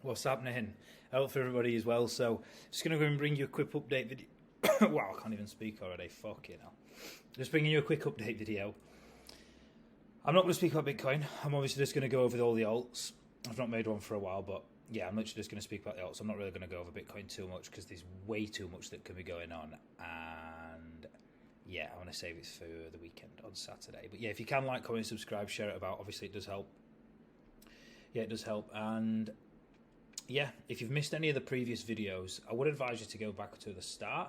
What's happening? I hope for everybody as well. So, just going to go and bring you a quick update video. Wow, I can't even speak already. Fucking hell. Just bringing you a quick update video. I'm not going to speak about Bitcoin. I'm obviously just going to go over all the alts. I've not made one for a while, but yeah, I'm literally just going to speak about the alts. I'm not really going to go over Bitcoin too much because there's way too much that can be going on. And yeah, I want to save it for the weekend on Saturday. But yeah, if you can like, comment, subscribe, share it about. Obviously, it does help. Yeah, it does help. And yeah, if you've missed any of the previous videos, I would advise you to go back to the start.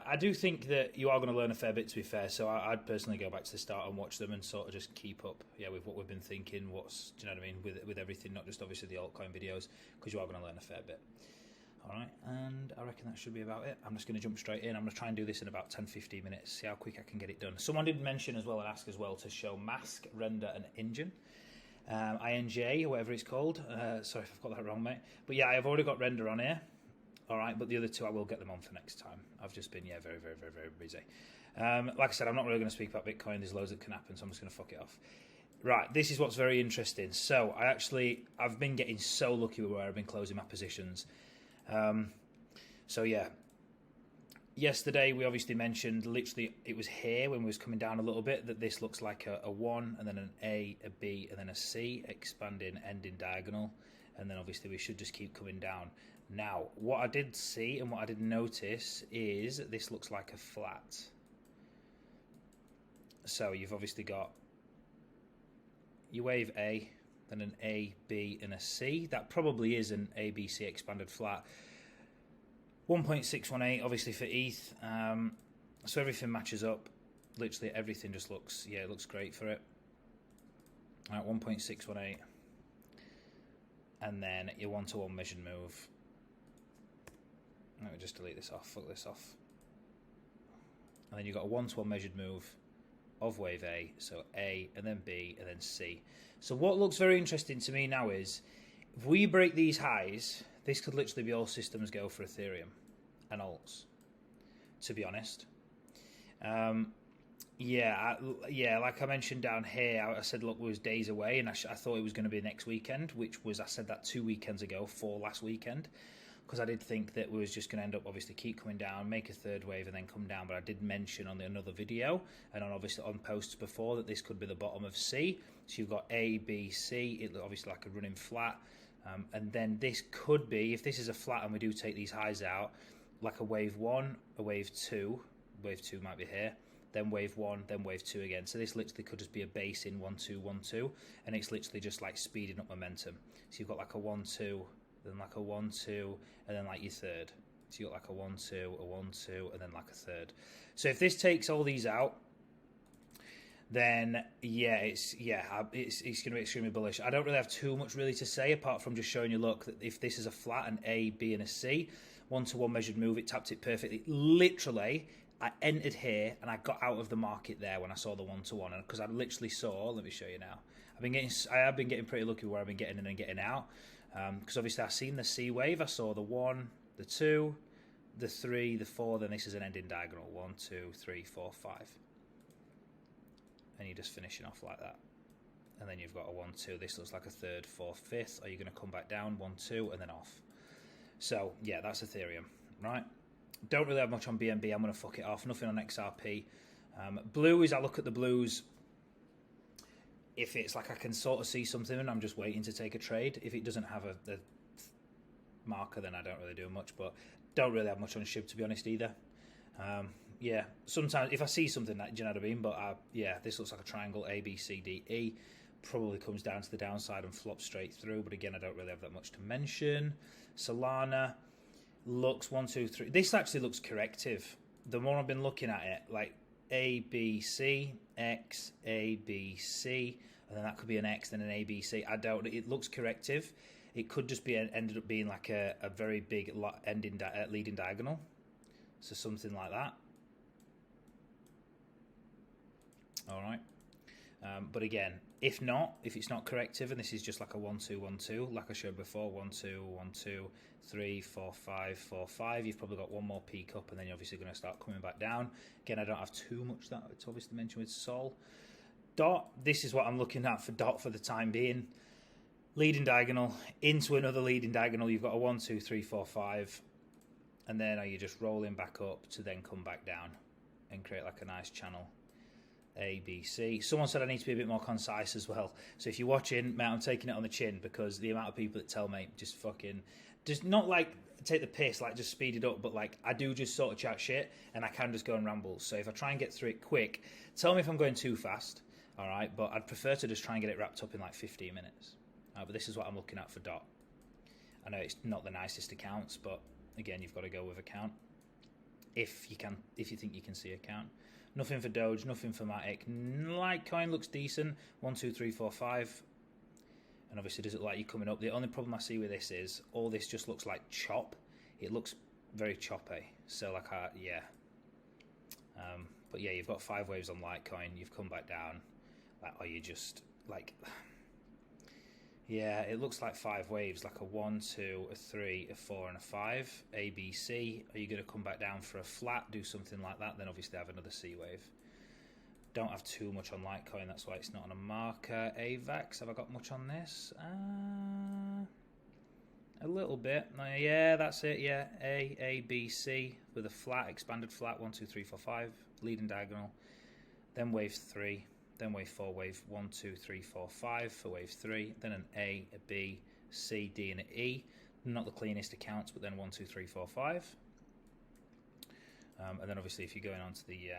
I do think that you are going to learn a fair bit, to be fair, so I'd personally go back to the start and watch them and sort of just keep up, yeah, with what we've been thinking, do you know what I mean, with everything, not just obviously the altcoin videos, because you are going to learn a fair bit. Alright, and I reckon that should be about it. I'm just going to jump straight in. I'm going to try and do this in about 10-15 minutes, see how quick I can get it done. Someone did mention as well and ask as well to show mask, render, and engine. INJ, or whatever it's called. Sorry if I've got that wrong, mate. But yeah, I've already got render on here. All right, but the other two I will get them on for next time. I've just been, yeah, very, very, very, very busy. Like I said, I'm not really going to speak about Bitcoin. There's loads that can happen, so I'm just going to fuck it off. Right, this is what's very interesting. So I've been getting so lucky with where I've been closing my positions. So yeah, yesterday we obviously mentioned, literally it was here when we was coming down a little bit, that this looks like a 1 and then an A, a B and then a C, expanding, ending diagonal, and then obviously we should just keep coming down. Now, what I did see and what I did notice is this looks like a flat. So you've obviously got your wave A, then an A, B and a C. That probably is an ABC expanded flat. 1.618 obviously for ETH. So everything matches up. Literally everything just looks, yeah, it looks great for it. All right, 1.618. And then your 1-to-1 measured move. Let me just delete this off, fuck this off. And then you've got a 1-to-1 measured move of wave A, so A and then B and then C. So what looks very interesting to me now is, if we break these highs, this could literally be all systems go for Ethereum and alts, to be honest. Yeah, like I mentioned down here, I said, look, it was days away, and I thought it was going to be next weekend, which was, I said that 2 weekends ago, for last weekend, because I did think that we was just going to end up, obviously, keep coming down, make a third wave, and then come down. But I did mention on another video, and obviously on posts before, that this could be the bottom of C. So you've got A, B, C, it obviously like a running flat, and then this could be, if this is a flat and we do take these highs out, like a wave 1, a wave 2, wave 2 might be here, then wave 1, then wave 2 again. So this literally could just be a base in 1, 2, 1, 2, and it's literally just like speeding up momentum. So you've got like a 1, 2, then like a 1, 2, and then like your third. So you've got like a 1, 2, a 1, 2, and then like a third. So if this takes all these out, then yeah, it's going to be extremely bullish. I don't really have too much really to say apart from just showing you, look, that if this is a flat, an A, B, and a C, 1-to-1 measured move, it tapped it perfectly. Literally, I entered here and I got out of the market there when I saw the 1-to-1, and because I literally saw, let me show you now. I have been getting pretty lucky where I've been getting in and getting out, because obviously I've seen the C wave. I saw the 1, the 2, the 3, the 4. Then this is an ending diagonal, 1, 2, 3, 4, 5, and you're just finishing off like that. And then you've got a 1, 2. This looks like a third, fourth, fifth. Are you going to come back down, 1, 2, and then off? So yeah, that's Ethereum, right? Don't really have much on BNB. I'm going to fuck it off. Nothing on XRP. Blues, I look at the blues. If it's like I can sort of see something and I'm just waiting to take a trade. If it doesn't have a marker, then I don't really do much. But don't really have much on SHIB, to be honest, either. Yeah, sometimes if I see something, that, do you know what I mean? But yeah, this looks like a triangle, A, B, C, D, E. Probably comes down to the downside and flops straight through. But again, I don't really have that much to mention. Solana looks 1, 2, 3. This actually looks corrective. The more I've been looking at it, like A, B, C, X, A, B, C, and then that could be an X, then an A, B, C. I don't. It looks corrective. It could just be ended up being like a very big leading diagonal. So something like that. All right. But again, if it's not corrective, and this is just like a 1, 2, 1, 2, like I showed before, 1, 2, 1, 2, 3, 4, 5, 4, 5. You've probably got one more peak up, and then you're obviously going to start coming back down. Again, I don't have too much that to obviously mention with Sol. DOT, this is what I'm looking at for DOT for the time being. leading diagonal into another leading diagonal. You've got a 1, 2, 3, 4, 5, and then are you just rolling back up to then come back down and create like a nice channel A, B, C. Someone said I need to be a bit more concise as well. So if you're watching, mate, I'm taking it on the chin, because the amount of people that tell me just not like take the piss, like just speed it up, but like I do just sort of chat shit and I can just go and ramble. So if I try and get through it quick, tell me if I'm going too fast, all right? But I'd prefer to just try and get it wrapped up in like 15 minutes. But this is what I'm looking at for DOT. I know it's not the nicest accounts, but again, you've got to go with account if you think you can see account. Nothing for Doge, nothing for MATIC. Litecoin looks decent. 1, 2, 3, 4, 5. And obviously, does it look like you're coming up? The only problem I see with this is all this just looks like chop. It looks very choppy. So like, yeah. But yeah, you've got 5 waves on Litecoin. You've come back down. Or you just like, yeah, it looks like 5 waves, like a 1, 2, a 3, a 4, and a 5. A, B, C. Are you going to come back down for a flat? Do something like that. Then obviously have another C wave. Don't have too much on Litecoin, that's why it's not on a marker. AVAX, have I got much on this? A little bit. Yeah, that's it, yeah. A, B, C with a flat, expanded flat, 1, 2, 3, 4, 5, leading diagonal. Then wave 3, then wave 4, wave 1, 2, 3, 4, 5 for wave 3. Then an A, a B, C, D, and an E. Not the cleanest accounts, but then 1, 2, 3, 4, 5. And then obviously if you're going on to the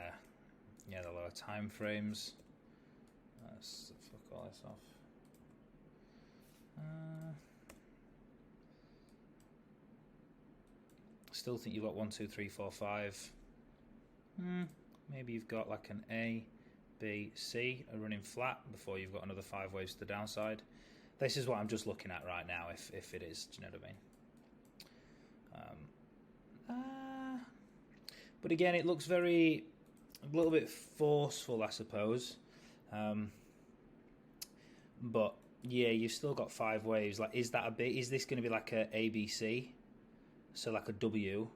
lower time frames. Let's fuck all this off. Still think you've got 1, 2, 3, 4, 5. Maybe you've got like an A, B, C, a running flat before you've got another 5 waves to the downside. This is what I'm just looking at right now, if it is, do you know what I mean? But again, it looks a little bit forceful, I suppose. But yeah, you've still got 5 waves. Like, is that a bit? Is this going to be like a ABC? So like a W?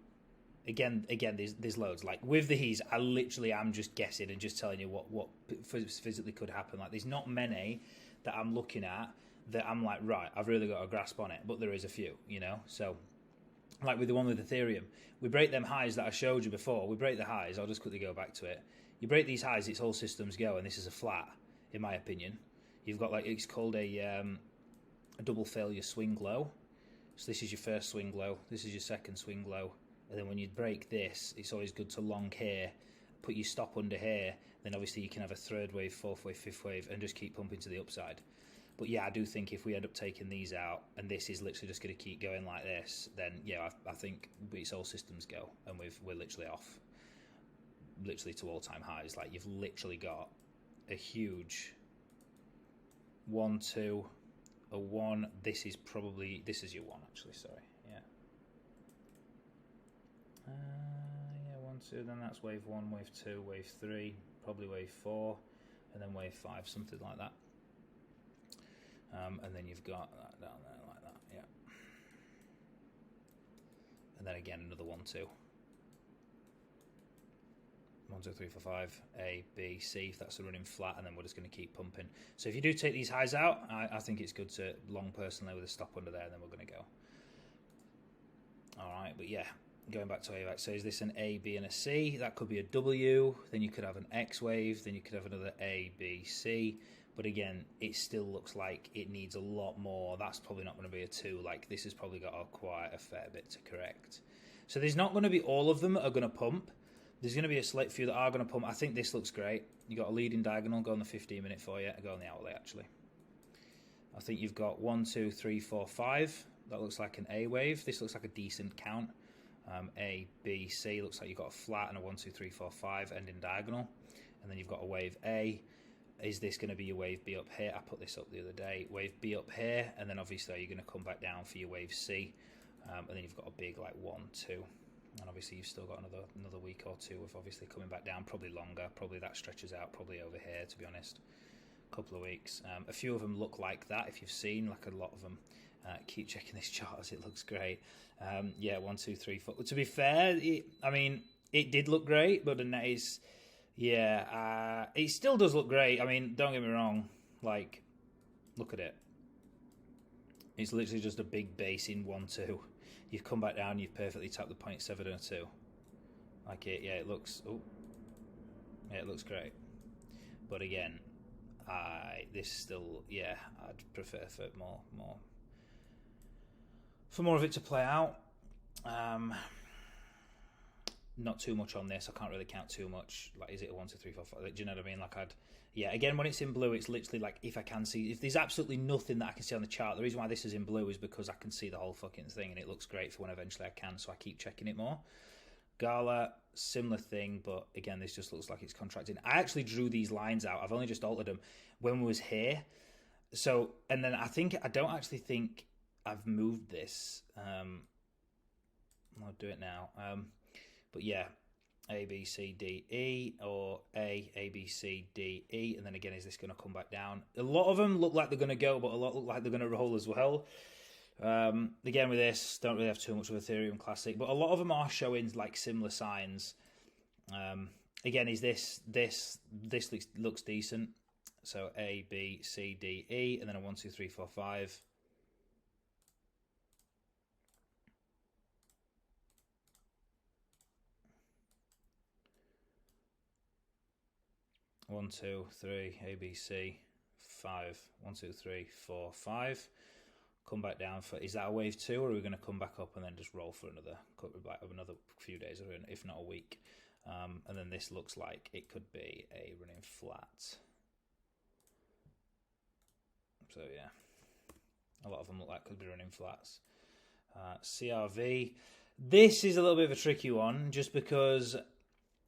Again, there's loads. Like with these, I literally am just guessing and just telling you what physically could happen. Like there's not many that I'm looking at that I'm like, right, I've really got a grasp on it. But there is a few, you know. So like with the one with Ethereum, we break them highs that I showed you before. We break the highs. I'll just quickly go back to it. You break these highs, it's all systems go, and this is a flat, in my opinion. You've got like, it's called a double failure swing low. So this is your first swing low, this is your second swing low, and then when you break this, it's always good to long here, put your stop under here, then obviously you can have a 3rd wave, 4th wave, 5th wave, and just keep pumping to the upside. But yeah, I do think if we end up taking these out, and this is literally just going to keep going like this, then yeah, I think it's all systems go, and we're literally off, literally to all-time highs. Like you've literally got a huge 1, 2, a 1. This is your 1 actually. Sorry, yeah. Yeah, 1, 2. Then that's wave 1, wave 2, wave 3, probably wave 4, and then wave 5, something like that. And then you've got that down there like that, yeah. And then again another 1, 2. 1, 2, 3, 4, 5, A, B, C, if that's a running flat, and then we're just going to keep pumping. So if you do take these highs out, I think it's good to long personally with a stop under there, and then we're going to go. Alright, but yeah, going back to AVAX, so is this an A, B, and a C? That could be a W, then you could have an X wave, then you could have another A, B, C. But again, it still looks like it needs a lot more. That's probably not going to be a 2. Like, this has probably got quite a fair bit to correct. So there's not going to be all of them that are going to pump. There's going to be a select few that are going to pump. I think this looks great. You've got a leading diagonal, go on the 15-minute for you. Go on the hourly, actually. I think you've got 1, 2, 3, 4, 5. That looks like an A wave. This looks like a decent count. A, B, C. Looks like you've got a flat and a 1, 2, 3, 4, 5 ending diagonal. And then you've got a wave A. Is this going to be your wave B up here? I put this up the other day. Wave B up here. And then obviously you're going to come back down for your wave C. And then you've got a big like 1, 2. And obviously you've still got another week or 2 of obviously coming back down, probably longer, probably that stretches out probably over here, to be honest, a couple of weeks. A few of them look like that, if you've seen, like a lot of them. Keep checking this chart as it looks great. Yeah, 1, 2, 3, 4. To be fair, it did look great, but the net is, yeah, it still does look great. I mean, don't get me wrong, like, look at it. It's literally just a big base in 1-2. You've come back down, you've perfectly tapped the 0.702. Like it, yeah, it looks, oh, yeah, it looks great. But again, this still, yeah, I'd prefer for more of it to play out. Not too much on this. I can't really count too much. Like, is it a 1, 2, 3, 4, 5? Like, do you know what I mean? Like, yeah. Again, when it's in blue, it's literally like if I can see. If there's absolutely nothing that I can see on the chart, the reason why this is in blue is because I can see the whole fucking thing, and it looks great for when eventually I can. So I keep checking it more. GALA, similar thing, but again, this just looks like it's contracting. I actually drew these lines out. I've only just altered them when we was here. So, and then I don't actually think I've moved this. I'll do it now. But yeah, A, B, C, D, E, or A, B, C, D, E, and then again, is this going to come back down? A lot of them look like they're going to go, but a lot look like they're going to roll as well. Again, with this, don't really have too much of Ethereum Classic, but a lot of them are showing like similar signs. Again, is this looks decent. So A, B, C, D, E, and then a 1, 2, 3, 4, 5. One, 2, 3, A, B, C, 5. 1, 2, 3, 4, 5. Come back down for, is that a wave 2, or are we going to come back up and then just roll for another few days, or if not a week? And then this looks like it could be a running flat. So yeah, a lot of them look like could be running flats. CRV, this is a little bit of a tricky one, just because.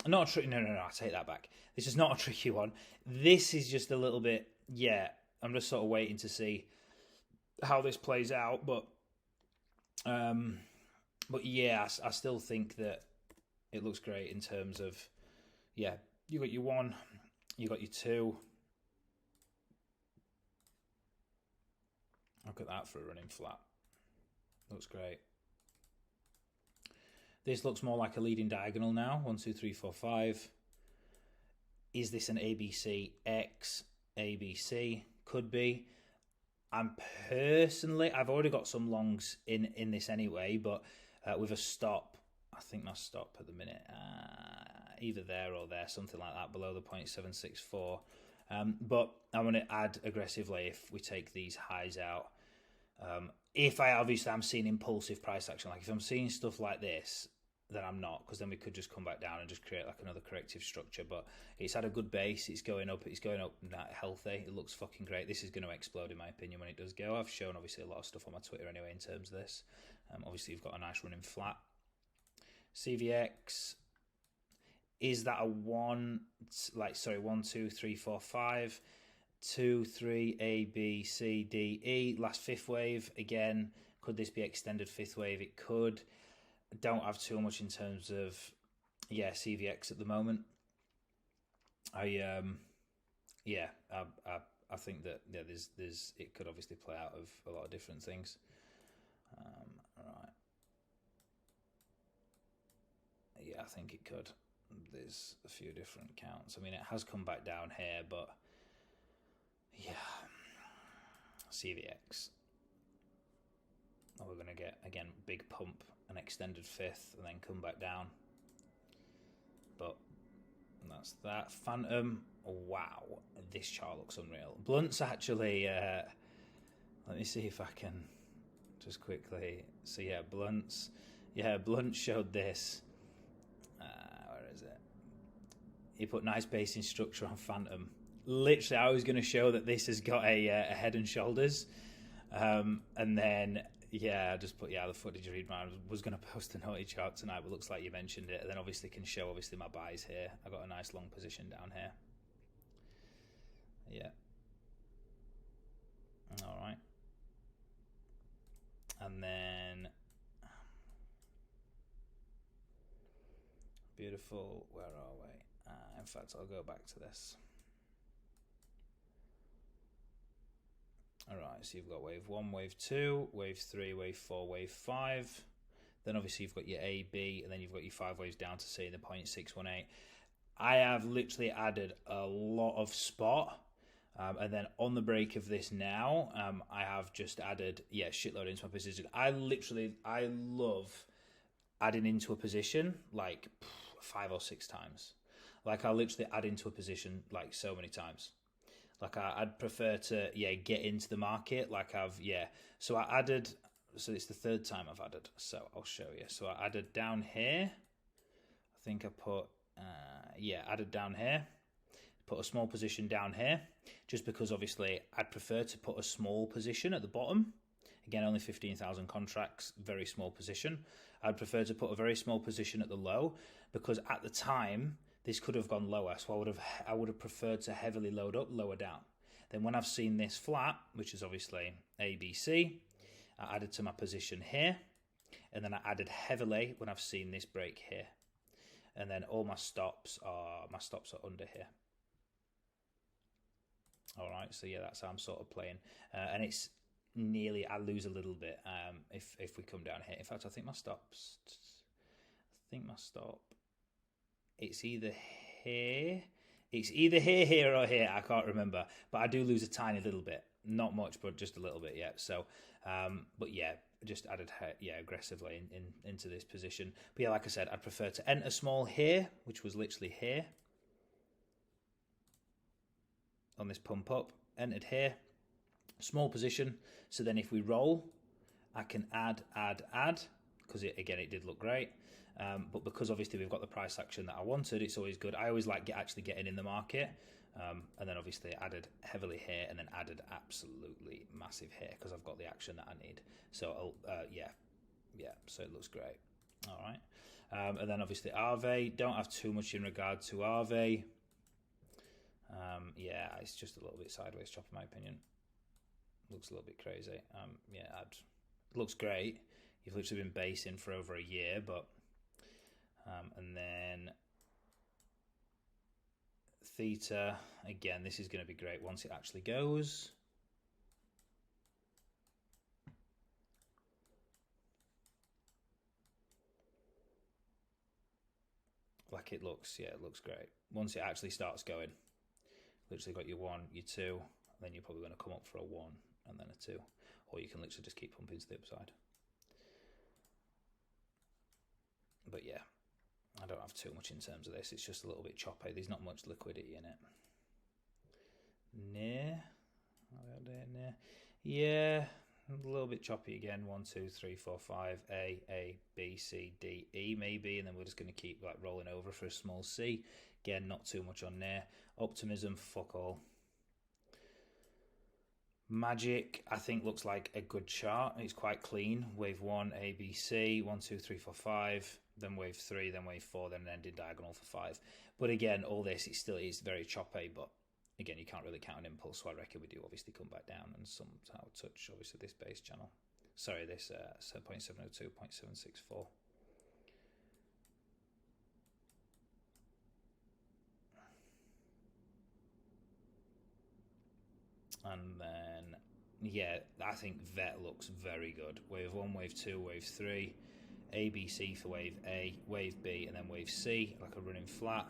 Not a trick. No, I take that back. This is not a tricky one. This is just a little bit. Yeah, I'm just sort of waiting to see how this plays out. But yeah, I still think that it looks great in terms of, yeah, you got your 1, you got your 2. Look at that for a running flat. Looks great. This looks more like a leading diagonal now. 1, 2, 3, 4, 5. Is this an ABC X ABC? Could be. I'm personally, I've already got some longs in this anyway, but with a stop, I think my stop at the minute, either there or there, something like that, below the 0.764. But I'm going to add aggressively if we take these highs out. If I'm seeing impulsive price action, like if I'm seeing stuff like this, then I'm not, because then we could just come back down and just create like another corrective structure. But it's had a good base, it's going up healthy, it looks fucking great. This is going to explode in my opinion when it does go. I've shown obviously a lot of stuff on my Twitter anyway in terms of this. Obviously you've got a nice running flat. CVX, is that a 1, 2, 3, 4, 5, 2, 3, A, B, C, D, E, last fifth wave. Again, could this be extended fifth wave? It could. Don't have too much in terms of, yeah, CVX at the moment. I think that, yeah, there's it could obviously play out of a lot of different things. Right. Yeah, I think it could. There's a few different counts. I mean, it has come back down here, but yeah, CVX. We're going to get, again, big pump, an extended fifth, and then come back down. But that's that. Phantom, wow, this chart looks unreal. Blunt's actually, let me see if I can just quickly. So yeah, Blunt showed this. Where is it? He put nice basing structure on Phantom. Literally, I was going to show that this has got a head and shoulders. And then, yeah, I just put, the footage read. I was going to post a naughty chart tonight, but looks like you mentioned it. And then obviously can show, obviously, my buys here. I got a nice long position down here. Yeah. All right. And then, beautiful, where are we? In fact, I'll go back to this. All right, so you've got wave 1, wave 2, wave 3, wave 4, wave 5. Then obviously you've got your A, B, and then you've got your 5 waves down to say the 0.618. I have literally added a lot of spot. And then on the break of this now, I have just added, shitload into my position. I love adding into a position like 5 or 6 times. Like I literally add into a position like so many times. Like I'd prefer to, get into the market. Like so I added, so it's the 3rd time I've added. So I'll show you. So I added down here. I think I put, added down here. Put a small position down here, just because obviously I'd prefer to put a small position at the bottom. Again, only 15,000 contracts, very small position. I'd prefer to put a very small position at the low, because at the time this could have gone lower. So I would have preferred to heavily load up, lower down. Then when I've seen this flat, which is obviously ABC, I added to my position here, and then I added heavily when I've seen this break here. And then all my stops are under here. All right, so that's how I'm sort of playing, and it's nearly, I lose a little bit if we come down here. In fact, I think my stop, it's either here, here or here. I can't remember, but I do lose a tiny little bit, not much, but just a little bit. So, but just added aggressively into this position. But like I said, I'd prefer to enter small here, which was literally here. On this pump up, entered here, small position. So then if we roll, I can add, because it did look great. But because obviously we've got the price action that I wanted, it's always good. I always like actually getting in the market. And then obviously added heavily here, and then added absolutely massive here because I've got the action that I need. So so it looks great. All right. And then obviously AAVE, don't have too much in regard to AAVE. It's just a little bit sideways chop in my opinion. Looks a little bit crazy. Looks great. You've literally been basing for over a year, but and then THETA, again, this is going to be great once it actually goes. Like it looks great. Once it actually starts going. Literally got your 1, your 2, then you're probably going to come up for a 1 and then a 2, or you can literally just keep pumping to the upside. But I don't have too much in terms of this. It's just a little bit choppy. There's not much liquidity in it. Near, a little bit choppy again. 1, 2, 3, 4, 5. A, B, C, D, E maybe, and then we're just going to keep like rolling over for a small C. Again, not too much on there. Optimism, fuck all. MATIC, I think, looks like a good chart. It's quite clean. Wave 1, A, B, C, 1, 2, 3, 4, 5. Then wave 3, then wave 4, then an ending diagonal for 5. But again, all this, it still is very choppy. But again, you can't really count an impulse. So I reckon we do obviously come back down and somehow touch, obviously, this base channel. Sorry, this 0.702, 0.764. And then, I think VET looks very good. Wave 1, wave 2, wave 3, ABC for wave A, wave B, and then wave C, like a running flat.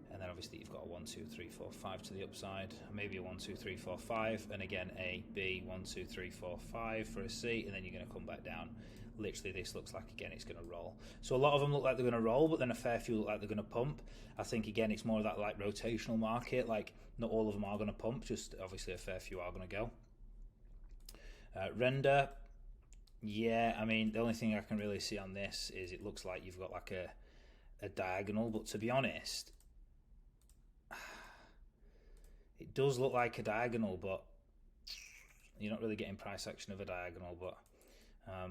And then obviously you've got a 1, 2, 3, 4, 5 to the upside, maybe a 1, 2, 3, 4, 5, and again A, B, 1, 2, 3, 4, 5 for a C, and then you're going to come back down. Literally, this looks like, again, it's going to roll. So a lot of them look like they're going to roll, but then a fair few look like they're going to pump. I think, again, it's more of that like rotational market. Like, not all of them are going to pump, just obviously a fair few are going to go. Render, I mean, the only thing I can really see on this is it looks like you've got like a diagonal, but to be honest, it does look like a diagonal, but you're not really getting price action of a diagonal. But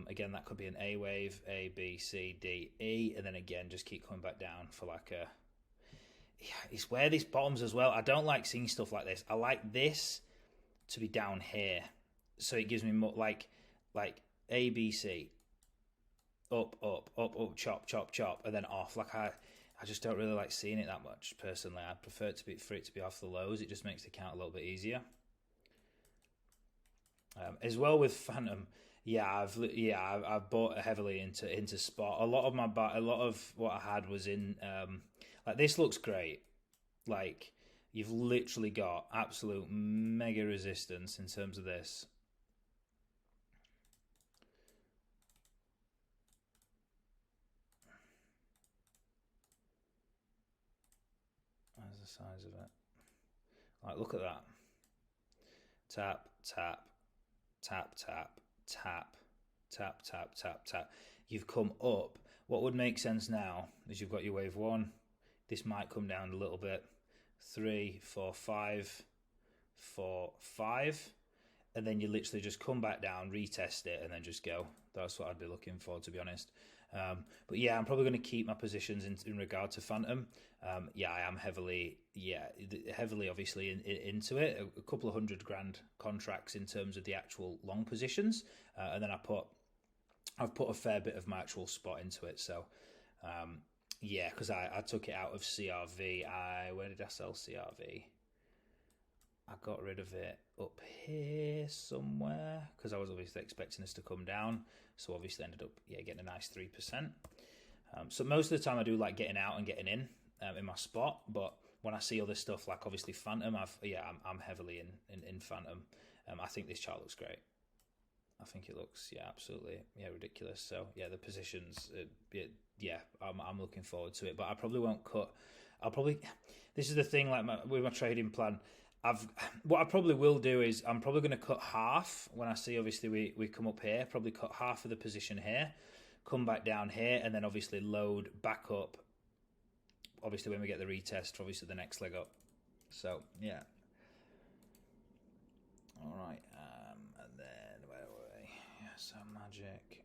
again, that could be an A wave, A, B, C, D, E, and then again, just keep coming back down for like a... It's where this bottoms as well. I don't like seeing stuff like this. I like this to be down here, so it gives me more like A, B, C, up, chop, and then off. Like I just don't really like seeing it that much personally. I prefer it for it to be off the lows. It just makes the count a little bit easier. As well with Phantom, I've bought heavily into spot. A lot of what I had was in like this looks great. Like You've literally got absolute mega resistance in terms of this. Where's the size of it? Like, look at that. Tap, tap, tap, tap, tap, tap, tap, tap, tap. You've come up. What would make sense now is you've got your wave 1. This might come down a little bit. 3, 4, 5, 4, 5. And then you literally just come back down, retest it, and then just go. That's what I'd be looking for, to be honest. But yeah, I'm probably going to keep my positions in regard to Phantom. Yeah, I am heavily obviously into it. A couple of $100,000 contracts in terms of the actual long positions, and then I've put a fair bit of my actual spot into it. So yeah, because I took it out of CRV. Where did I sell CRV? I got rid of it up here somewhere because I was obviously expecting this to come down. So obviously ended up getting a nice 3%. So most of the time I do like getting out and getting in my spot. But when I see other stuff like obviously Phantom, I'm heavily in Phantom. I think this chart looks great. I think it looks absolutely ridiculous. So yeah, the positions I'm looking forward to it. But I probably won't cut. This is the thing, like with my trading plan. What I probably will do is I'm probably going to cut half when I see obviously we come up here, probably cut half of the position here, come back down here, and then obviously load back up obviously when we get the retest for obviously the next leg up. So yeah, all right, and then where were we? So Magic,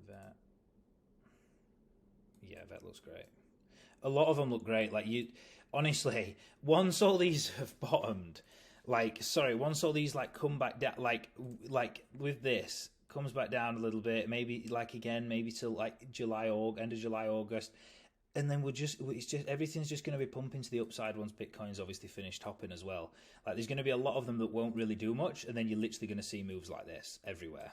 Vet, Vet looks great. A lot of them look great. Like honestly, once all these have bottomed, once all these come back down, like with this comes back down a little bit, maybe maybe till July, end of July, August, and then everything's just going to be pumping to the upside once Bitcoin's obviously finished topping as well. Like there's going to be a lot of them that won't really do much, and then you're literally going to see moves like this everywhere.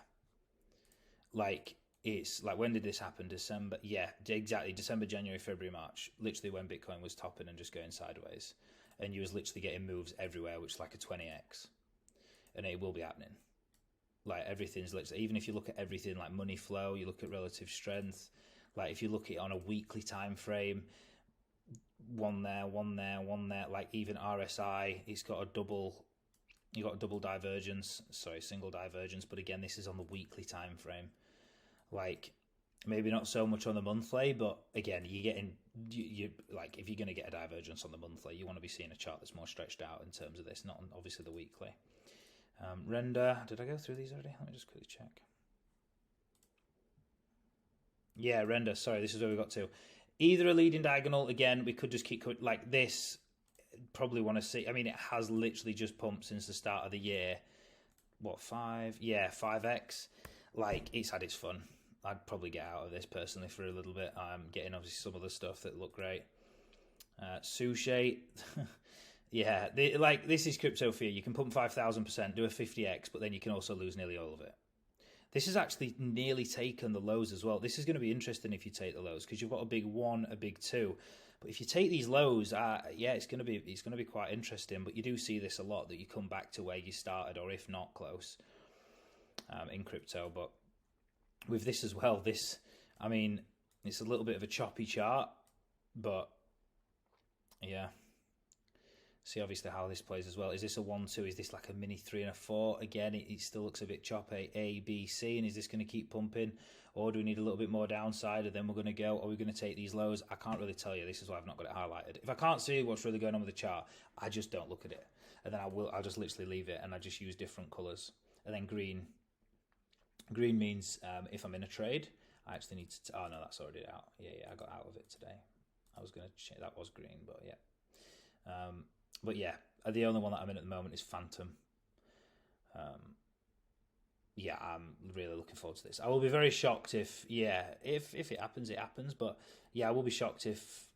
It's like, when did this happen? December? Yeah, exactly. December, January, February, March. Literally when Bitcoin was topping and just going sideways. And you was literally getting moves everywhere, which is like a 20x. And it will be happening. Like everything's literally, even if you look at everything like money flow, you look at relative strength. Like if you look at it on a weekly time frame, one there, one there, one there. Like even RSI, you got a double divergence. Sorry, single divergence. But again, this is on the weekly time frame. Like maybe not so much on the monthly, but again, you like if you're going to get a divergence on the monthly, you want to be seeing a chart that's more stretched out in terms of this, not on obviously the weekly. Render, did I go through these already? Let me just quickly check. Yeah, render. Sorry, this is where we got to. Either a leading diagonal again. We could just keep like this. Probably want to see. I mean, it has literally just pumped since the start of the year. What 5? Yeah, 5x. Like it's had its fun. I'd probably get out of this personally for a little bit. I'm getting obviously some of the stuff that look great. Sushi, yeah, this is crypto fear. You can pump 5,000%, do a 50x, but then you can also lose nearly all of it. This has actually nearly taken the lows as well. This is going to be interesting if you take the lows because you've got a big 1, a big 2. But if you take these lows, it's going to be quite interesting. But you do see this a lot that you come back to where you started, or if not close, in crypto. But with this as well, it's a little bit of a choppy chart, but yeah. See obviously how this plays as well. Is this a 1-2? Is this like a mini 3 and a 4? Again, it still looks a bit choppy. A, B, C, and is this going to keep pumping, or do we need a little bit more downside and then we're going to go? Are we going to take these lows? I can't really tell you. This is why I've not got it highlighted. If I can't see what's really going on with the chart, I just don't look at it, and then I'll just literally leave it, and I just use different colors. And then green. Green means if I'm in a trade, I actually need to. Oh no, that's already out. Yeah, I got out of it today. I was going to check. That was green, but yeah. But yeah, the only one that I'm in at the moment is Phantom. Yeah, I'm really looking forward to this. I will be very shocked if it happens, it happens. But yeah, I will be shocked if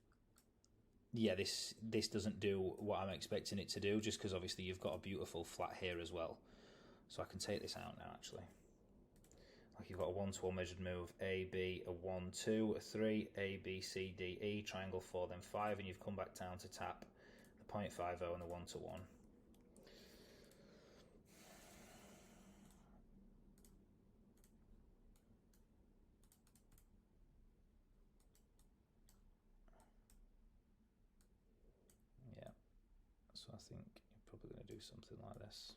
this doesn't do what I'm expecting it to do, just because obviously you've got a beautiful flat here as well. So I can take this out now, actually. you've got a 1-to-1 measured move, A, B, a 1, 2, a 3, A, B, C, D, E, triangle 4, then 5, and you've come back down to tap the 0.50 and the 1-to-1. Yeah, so I think you're probably going to do something like this.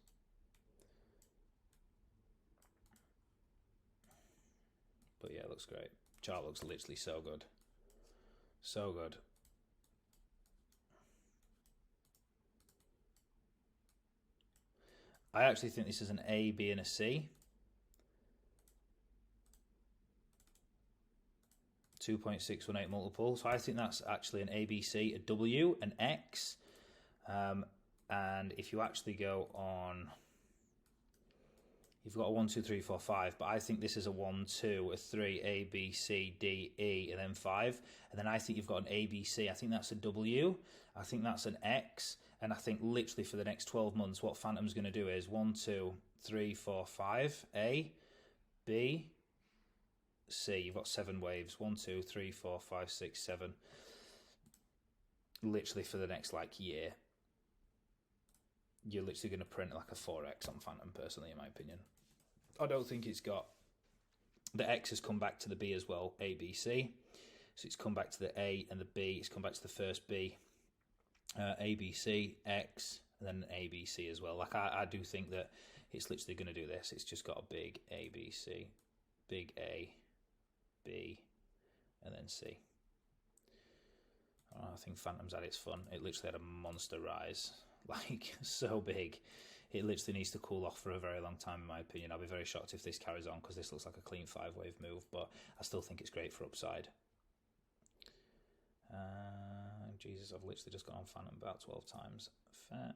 But yeah, it looks great. Chart looks literally so good. So good. I actually think this is an A, B, and a C. 2.618 multiple. So I think that's actually an ABC, a W, an X. And if you actually go on, you've got a 1, 2, 3, 4, 5, but I think this is a 1, 2, a 3, A, B, C, D, E, and then 5. And then I think you've got an ABC. I think that's a W. I think that's an X. And I think literally for the next 12 months, what Phantom's going to do is 1, 2, 3, 4, 5, A, B, C. You've got 7 waves. 1, 2, 3, 4, 5, 6, 7. Literally for the next like year. You're literally going to print like a 4x on Phantom, personally, in my opinion. I don't think it's got... The X has come back to the B as well, A, B, C. So it's come back to the A and the B. It's come back to the first B. A, B, C, X, and then A, B, C as well. Like, I do think that it's literally going to do this. It's just got a big A, B, C, big A, B, and then C. I think Phantom's had its fun. It literally had a monster rise. Like, so big. It literally needs to cool off for a very long time, in my opinion. I'll be very shocked if this carries on, because this looks like a clean 5-wave move, but I still think it's great for upside. Jesus, I've literally just got on Phantom about 12 times. Fair.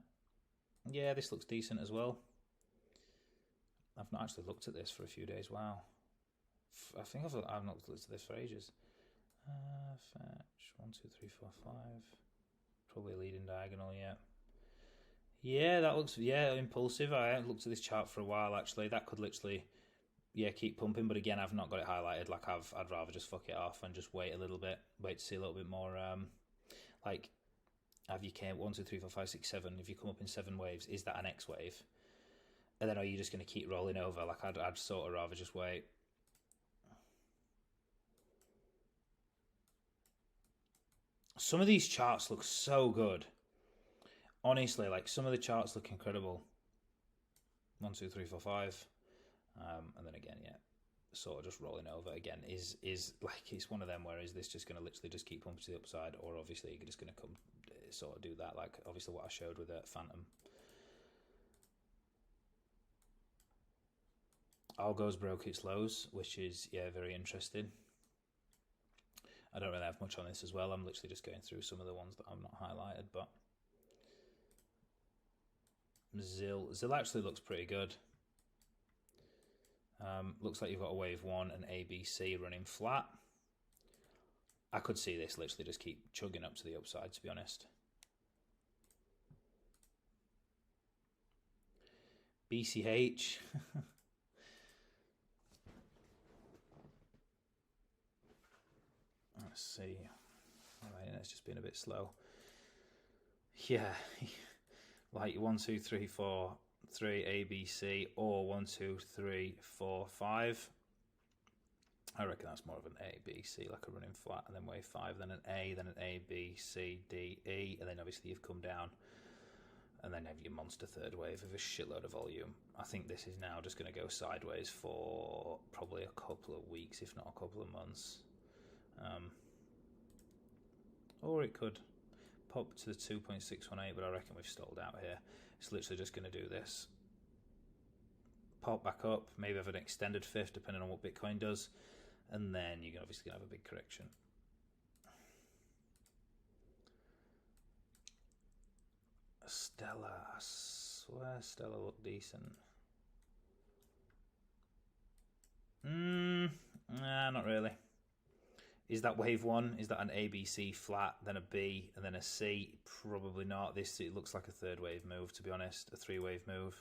Yeah, this looks decent as well. I've not actually looked at this for a few days. Wow. I think I've not looked at this for ages. Fetch. 1, 2, 3, 4, 5. Probably a leading diagonal, yeah. Yeah, that looks, yeah, impulsive. I haven't looked at this chart for a while, actually. That could literally, yeah, keep pumping. But again, I've not got it highlighted. Like, I'd rather just fuck it off and just wait a little bit. Wait to see a little bit more, like, have you came 1, 2, 3, 4, 5, 6, 7. If you come up in 7 waves, is that an X wave? And then are you just going to keep rolling over? Like, I'd sort of rather just wait. Some of these charts look so good. Honestly, like, some of the charts look incredible. 1, 2, 3, 4, 5. And then again, yeah, sort of just rolling over again is like, it's one of them where is this just going to literally just keep pumping to the upside, or obviously you're just going to come sort of do that, like obviously what I showed with Phantom. ALGO's broke its lows, which is, yeah, very interesting. I don't really have much on this as well. I'm literally just going through some of the ones that I'm not highlighted, but Zil actually looks pretty good. Looks like you've got a wave 1 and ABC running flat. I could see this literally just keep chugging up to the upside, to be honest. BCH. Let's see. All right, it's just been a bit slow. Yeah, like 1, 2, 3, 4, 3 ABC, or 1, 2, 3, 4, 5. I reckon that's more of an A, B, C, like a running flat, and then wave 5, then an A, then an A, B, C, D, E, and then obviously you've come down, and then have your monster third wave of a shitload of volume. I think this is now just going to go sideways for probably a couple of weeks, if not a couple of months. Or it could pop to the 2.618, but I reckon we've stalled out here. It's literally just going to do this. Pop back up, maybe have an extended fifth, depending on what Bitcoin does, and then you're obviously going to have a big correction. Stella, I swear Stella looked decent. Nah, not really. Is that wave 1? Is that an ABC flat, then a B, and then a C? Probably not. This, it looks like a third wave move, to be honest. A 3-wave move.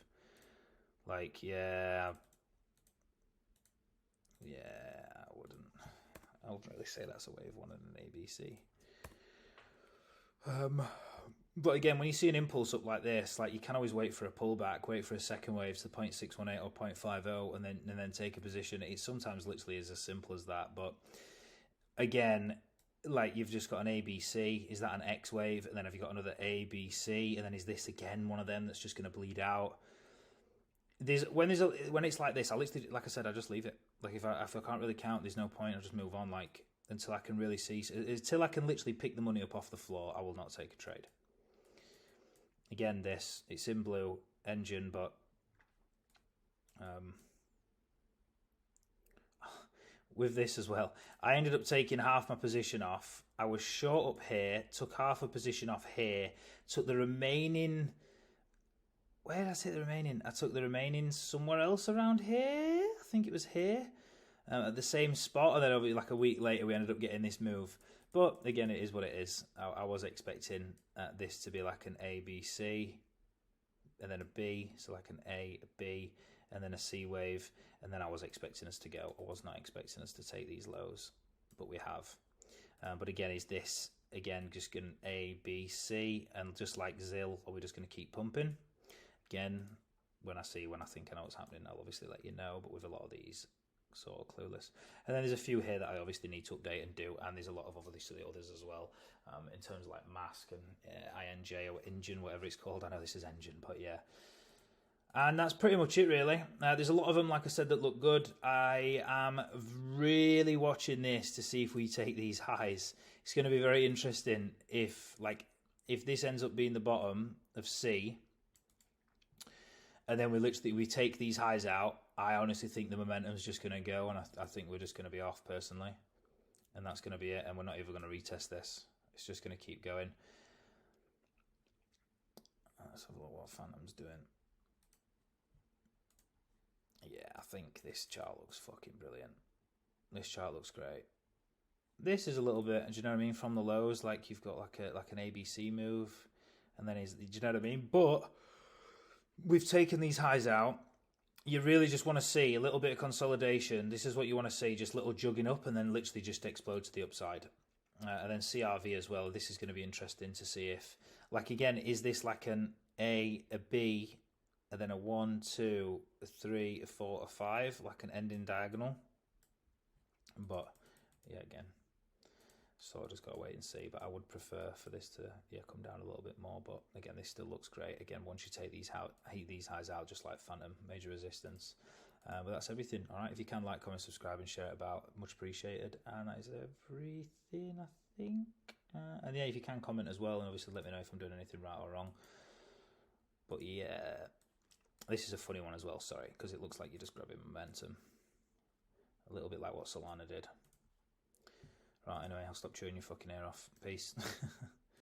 Like, yeah. wouldn't really say that's a wave one and an ABC. But again, when you see an impulse up like this, like you can always wait for a pullback, wait for a second wave to 0.618 or 0.50, and then take a position. It sometimes literally is as simple as that. But again, like you've just got an ABC. Is that an X wave? And then have you got another ABC? And then is this again one of them that's just going to bleed out? When it's like this, I literally, like I said, I just leave it. Like if I can't really count, there's no point. I'll just move on. Like until I can really see, until I can literally pick the money up off the floor, I will not take a trade. Again, it's in blue engine, but with this as well, I ended up taking half my position off. I was short up here, took half a position off here, took the remaining. Where did I take the remaining? I took the remaining somewhere else around here. I think it was here, at the same spot. And then over like a week later, we ended up getting this move. But again, it is what it is. I was expecting this to be like an A, B, C, and then a B. So like an A, a B, and then a C wave. And then I was expecting us to go. I was not expecting us to take these lows, but we have. But again, is this, again, just going A, B, C, and just like ZIL, are we just going to keep pumping? Again, when I think I know what's happening, I'll obviously let you know, but with a lot of these, sort of clueless. And then there's a few here that I obviously need to update and do, and there's a lot of obviously the others as well, in terms of like mask and INJ or engine, whatever it's called. I know this is engine, but yeah. And that's pretty much it, really. There's a lot of them, like I said, that look good. I am really watching this to see if we take these highs. It's going to be very interesting if this ends up being the bottom of C, and then we take these highs out. I honestly think the momentum's just going to go, and I think we're just going to be off personally, and that's going to be it. And we're not even going to retest this. It's just going to keep going. Let's have a look what Phantom's doing. Yeah, I think this chart looks fucking brilliant. This chart looks great. This is a little bit, do you know what I mean? From the lows, like you've got like an ABC move, and then do you know what I mean? But we've taken these highs out. You really just want to see a little bit of consolidation. This is what you want to see, just little jugging up and then literally just explode to the upside. And then CRV as well. This is going to be interesting to see if, like again, is this like an A, a B, and then a 1, 2, a 3, a 4, a 5, like an ending diagonal. But yeah, again, so I just got to wait and see. But I would prefer for this to come down a little bit more. But again, this still looks great. Again, once you take these highs out, just like Phantom, major resistance. But that's everything. All right, if you can like, comment, subscribe, and share it about, much appreciated. And that is everything, I think. And yeah, if you can comment as well, and obviously let me know if I'm doing anything right or wrong. But yeah, this is a funny one as well. Sorry, because it looks like you're just grabbing momentum, a little bit like what Solana did. Right, anyway, I'll stop chewing your fucking ear off. Peace.